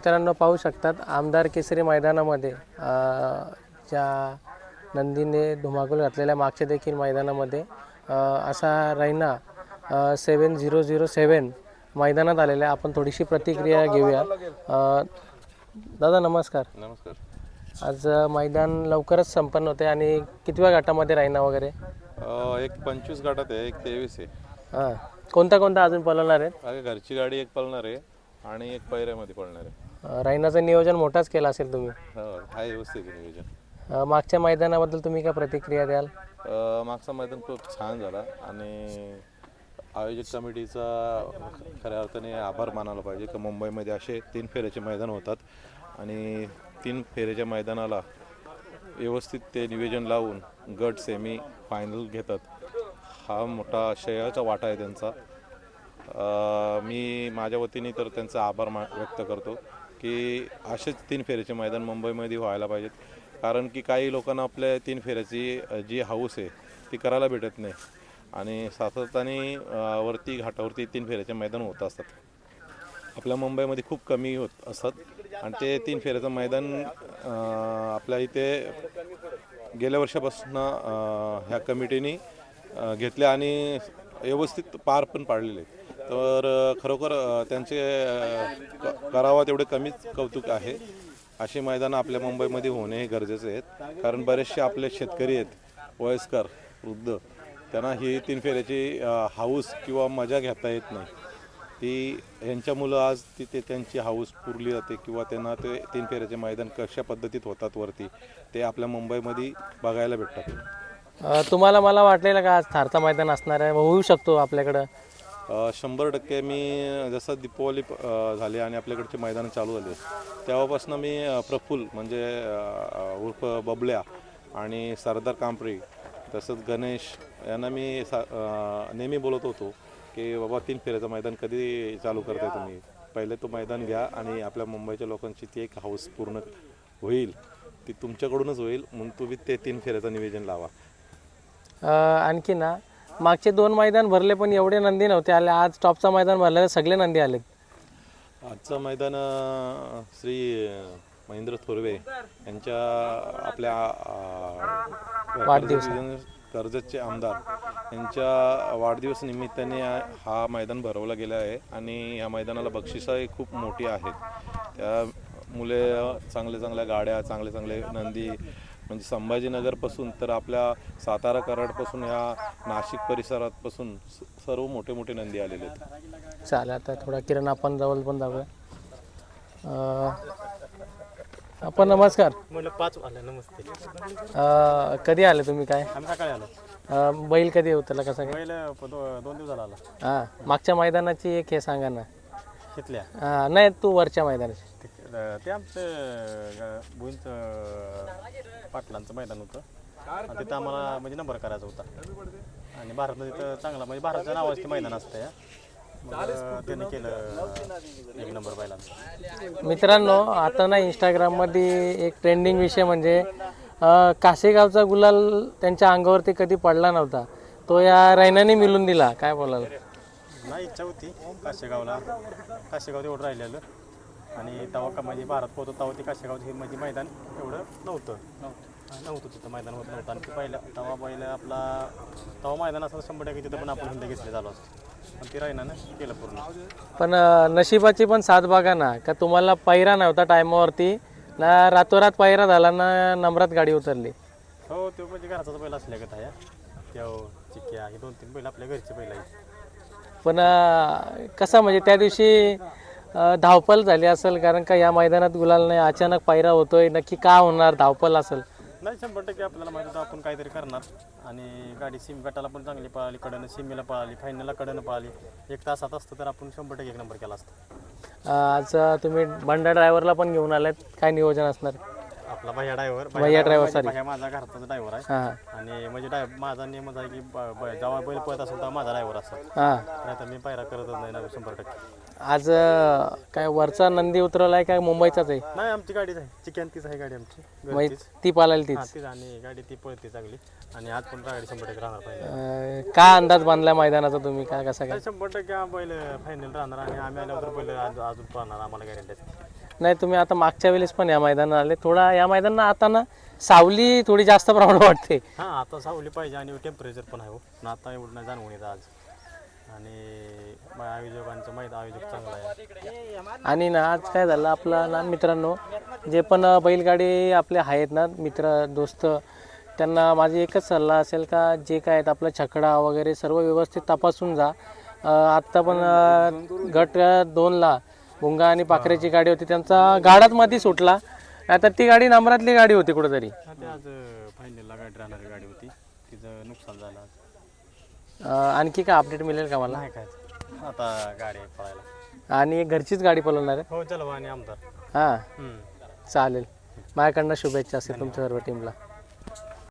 मित्रांनो पाहू शकतात आमदार केसरी मैदानामध्ये ज्या नंदीने धुमाकूळ घातलेल्या मागच्या देखील मैदानामध्ये असा रैना 7007 मैदानात आलेला आहे. आपण थोडीशी प्रतिक्रिया घेऊया. दादा नमस्कार. नमस्कार. आज मैदान लवकरच संपन्न होते आणि कितव्या गटामध्ये रैना वगैरे? एक 25 गटात आहे, एक 23 आहे. हां, कोणता अजून पळवणार आहेत? अगे घरची गाडी एक पळणार आहे आणि एक पैऱ्यामध्ये पळणार आहे. रैनाचं नियोजन मोठाच केलं असेल तुम्ही. हो, हा व्यवस्थित आहे नियोजन. मागच्या मैदानाबद्दल तुम्ही काय प्रतिक्रिया द्याल? मागचा मैदान खूप छान झाला आणि आयोजक कमिटीचा खऱ्या अर्थाने आभार मानायला पाहिजे की मुंबईमध्ये असे 3 फेऱ्याचे मैदान होतात आणि 3 फेऱ्याच्या मैदानाला व्यवस्थित ते नियोजन लावून गट सेमी फायनल घेतात. हा मोठा श्रेयाचा वाटा आहे त्यांचा. मी माझ्या वतीने तर त्यांचा आभार व्यक्त करतो की असेच 3 फेऱ्याचे मैदान मुंबईमध्ये व्हायला पाहिजेत. कारण की काही लोकांना आपल्या 3 फेऱ्याची जी हौस आहे ती करायला भेटत नाही आणि सातत्याने वरती घाटावरती 3 फेऱ्याचे मैदान होत असतात. आपल्या मुंबईमध्ये खूप कमी होत असतात आणि ते 3 फेऱ्याचं मैदान आपल्या इथे गेल्या वर्षापासून ह्या कमिटीने घेतले आणि व्यवस्थित पार पण पाडलेले. तर खरोखर त्यांचे करावा तेवढे कमीच कौतुक आहे. अशी मैदानं आपल्या मुंबईमध्ये होणे हे गरजेचे आहेत. कारण बरेचसे आपले शेतकरी आहेत, वयस्कर, वृद्ध, त्यांना ही 3 फेऱ्याची हाऊस किंवा मजा घेता येत नाही. ती ह्यांच्या मुलं आज तिथे त्यांची हाऊस पुरली जाते किंवा त्यांना ते 3 फेऱ्याचे मैदान कशा पद्धतीत होतात वरती ते आपल्या मुंबईमध्ये बघायला भेटतात. तुम्हाला मला वाटलेलं का आज थारचं मैदान असणार आहे, होऊ शकतो आपल्याकडं? 100% मी जसं दीपावली झाली आणि आपल्याकडचे मैदान चालू झाले तेव्हापासून मी प्रफुल्ल म्हणजे उर्फ बबल्या आणि सरदार कांपरी तसंच गणेश यांना मी नेहमी बोलत होतो की बाबा 3 फेऱ्याचं मैदान कधी चालू करताय तुम्ही, पहिले तो मैदान घ्या आणि आपल्या मुंबईच्या लोकांची ती एक हाऊस पूर्ण होईल, ती तुमच्याकडूनच होईल म्हणून तुम्ही ते 3 फेऱ्याचं नियोजन लावा. आणखी ना मागचे 2 मैदान भरले पण एवढे नंदी नव्हते आले. आज टॉपचा मैदान भरलेले सगळे नंदी आलेत. आजचं मैदान श्री महेंद्र थोरवे यांच्या आपल्या कर्जतचे आमदार यांच्या वाढदिवस निमित्ताने हा मैदान भरवला गेला आहे आणि या मैदानाला बक्षिसंही खूप मोठी आहेत. त्या मुले चांगल्या गाड्या, चांगले नंदी म्हणजे संभाजीनगरपासून तर आपल्या सातारा कराडपासून या नाशिक परिसरापासून सर्व मोठे नंदी आलेले आहेत. चालेल, आता थोडा किरण आपण जवळ पण जाऊया. आपण नमस्कार. म्हणलं 5 आले. नमस्ते. कधी आले तुम्ही? काय आम्ही सकाळी आलो. बैल कधी उतरला कसा काय? बैल 2 दिवसाला आला. हां, मागच्या मैदानाची एक हे सांगा ना. घेतल्या नाही, तू वरच्या मैदानाची. ते आमचं भुईंचं पाटलांचं मैदान होतं आणि तिथं आम्हाला म्हणजे नंबर करायचा होता आणि भारतमध्ये तिथं चांगला म्हणजे भारताच्या नावाचं ते मैदान असतं. त्याने केलं 1 नंबर बैलांचा. मित्रांनो, आता ना इंस्टाग्राममध्ये एक ट्रेंडिंग विषय म्हणजे कासेगावचा गुलाल त्यांच्या अंगावरती कधी पडला नव्हता, तो या रैनाने मिळून दिला. काय बोलाल? नाही, इच्छा होती काशेगाव तेवढं राहिलेलं आणि तेव्हा म्हणजे भारत पोहतो तेव्हा ते काशेगावचं हे म्हणजे मैदान एवढं नव्हतं तिथं मैदान होत नव्हतं आणि ते तेव्हा बैल आपला तेव्हा मैदान असं 100% तिथं पण आपण हिंद घेतले झालो असतो पण ते रैनानं केलं पूर्ण. पण नशिबाची पण साथ बघा ना, का तुम्हाला पैरा नव्हता टायमावरती ना, रातोरात पैरा झाला ना, नंबरात गाडी उतरली. हो, तो म्हणजे घरचाच बैल असल्यागत आहे. त्यो चिक्क्या हे 2-3 बैल आपल्या घरचे बैल आहेत. पण कसं म्हणजे त्या दिवशी धावपल झाली असेल, कारण का या मैदानात गुलाल नाही, अचानक पैरा होतोय, नक्की का होणार? धावपल असेल. नाही, 100% आपल्याला माहिती होतं आपण काहीतरी करणार आणि गाडी सिम गटाला पण चांगली पळाली, कडनं सिमीला पळाली, फायनलला कडनं पळाली. 1 तासात असतं तर आपण 100% 1 नंबर केला असता. आज तुम्ही बंडा ड्रायव्हरला पण घेऊन आलात, काय नियोजन असणार? आपला भैया ड्रायव्हर सॉरी, माझा घरचा ड्रायव्हर आहे. हां, आणि म्हणजे माझा नियमच आहे की जेव्हा बैल पळत असेल तेव्हा माझा ड्रायव्हर असेल, हां. नाही तर मी पायरा करतच नाही ना 100%. आज काय वरचा नंदी उतरवलाय काय मुंबईचाच आहे? नाही, आमची गाडीच आहे, चिकॅनतीच आहे गाडी आमची. मग ती पालायला तीच तीच आणि गाडी ती पळते चांगली आणि आज पण गाडी 100% राहणार पाहिजे. काय अंदाज बांधला मैदानाचा तुम्ही? काय कसा काय? 100% बैल फायनल राहणार आणि आम्ही आल्यावर बैल अजून पळणार, आम्हाला गॅरंटी असते. नाही तुम्ही आता मागच्या वेळेस पण या मैदानात आले, थोडा या मैदानात आता ना सावली थोडी जास्त प्रमाणात वाटते. हां आता सावली पाहिजे आणि टेम्परेचर पण आहे हो ना, आता एवढं नाही जाणवून येतं आज. आणि आयोजकांचं आयोजक चांगला आहे. आणि ना आज काय झालं आपलं ना मित्रांनो, जे पण बैलगाडी आपले आहेत ना मित्र दोस्त, त्यांना माझी एकच सल्ला असेल का जे काय आहेत आपला छकडा वगैरे सर्व व्यवस्थित तपासून जा. आत्ता पण गट 2ला भुंगा आणि पाखरेची गाडी होती, त्यांचा गाडात मध्ये सुटला, आता ती गाडी नंबरातली गाडी होती कुठेतरी. ते आज फायनलला गाडी राहणारी गाडी होती, तिचं नुकसान झालं आज. आणखी काय अपडेट मिळेल का मला? नाही काय आता गाडी आहे पळायला. आणि घरचीच गाडी पळवणार आहे? हो चला आणि आमदार. हां चालेल, माझ्याकडनं शुभेच्छा असेल तुमच्या सर्व टीमला.